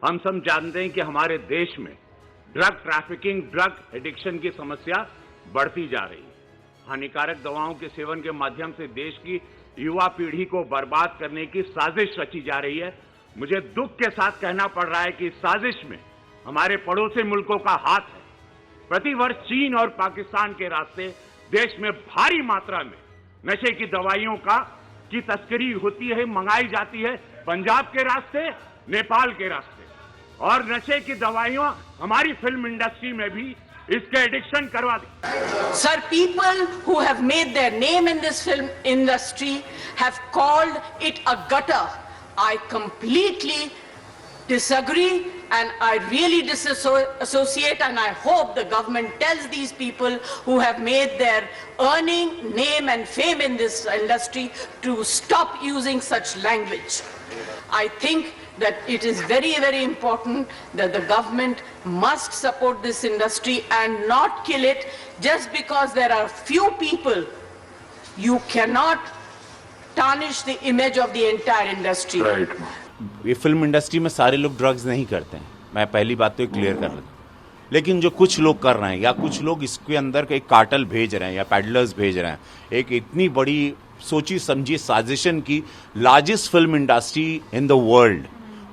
हम सब जानते हैं कि हमारे देश में ड्रग ट्रैफिकिंग, ड्रग एडिक्शन की समस्या बढ़ती जा रही है। हानिकारक दवाओं के सेवन के माध्यम से देश की युवा पीढ़ी को बर्बाद करने की साजिश रची जा रही है। मुझे दुख के साथ कहना पड़ रहा है कि इस साजिश में हमारे पड़ोसी मुल्कों का हाथ है। प्रतिवर्ष चीन और पाकिस्तान के रास्ते देश में भारी मात्रा में नशे की दवाइयों की तस्करी होती है, मंगाई जाती है, पंजाब के रास्ते, नेपाल के रास्ते। और नशे की दवाइयां हमारी फिल्म इंडस्ट्री में भी इसके एडिक्शन करवा दी। Sir, people who have made their name in this film industry have called it a gutter. I completely disagree and I really disassociate, and I hope the government tells these people who have made their earning, name and fame in this industry to stop using such language. I think that it is very, very important that the government must support this industry and not kill it just because there are few people. You cannot tarnish the image of the entire industry. Right. ये film industry में सारे लोग drugs नहीं करते हैं, मैं पहली बात तो क्लियर कर लूँ। लेकिन जो कुछ लोग कर रहे हैं या कुछ लोग इसके अंदर एक कार्टल भेज रहे हैं या पैडलर्स भेज रहे हैं, एक इतनी बड़ी सोची समझी साजिशन की largest film industry in the world,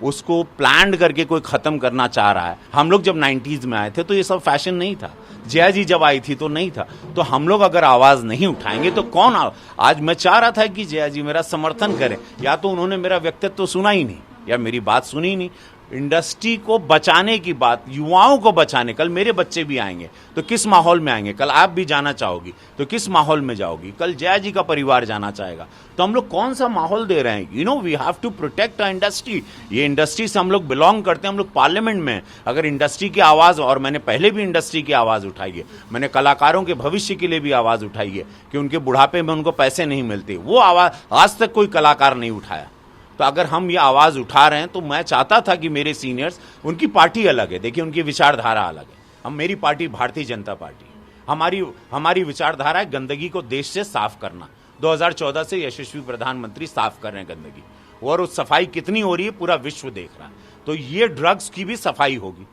उसको प्लान करके कोई खत्म करना चाह रहा है। हम लोग जब 90s में आए थे तो ये सब फैशन नहीं था, जया जी जब आई थी तो नहीं था। तो हम लोग अगर आवाज नहीं उठाएंगे तो कौन आज मैं चाह रहा था कि जया जी मेरा समर्थन करें, या तो उन्होंने मेरा व्यक्तित्व तो सुना ही नहीं या मेरी बात सुनी ही नहीं। इंडस्ट्री को बचाने की बात, युवाओं को बचाने, कल मेरे बच्चे भी आएंगे तो किस माहौल में आएंगे, कल आप भी जाना चाहोगी तो किस माहौल में जाओगी, कल जया जी का परिवार जाना चाहेगा, तो हम लोग कौन सा माहौल दे रहे हैं। We have to protect a industry. ये इंडस्ट्री से हम लोग बिलोंग करते हैं, हम लोग पार्लियामेंट में। अगर इंडस्ट्री की आवाज, और मैंने पहले भी इंडस्ट्री की आवाज उठाई है, मैंने कलाकारों के भविष्य के लिए भी आवाज उठाई है कि उनके बुढ़ापे में उनको पैसे नहीं मिलते, वो आवाज आज तक कोई कलाकार नहीं उठाया। तो अगर हम ये आवाज उठा रहे हैं तो मैं चाहता था कि मेरे सीनियर्स, उनकी पार्टी अलग है, देखिए उनकी विचारधारा अलग है। मेरी पार्टी भारतीय जनता पार्टी, हमारी विचारधारा है गंदगी को देश से साफ करना। 2014 से यशस्वी प्रधानमंत्री साफ कर रहे हैं गंदगी, और उस सफाई कितनी हो रही है पूरा विश्व देख रहा है। तो ये ड्रग्स की भी सफाई होगी।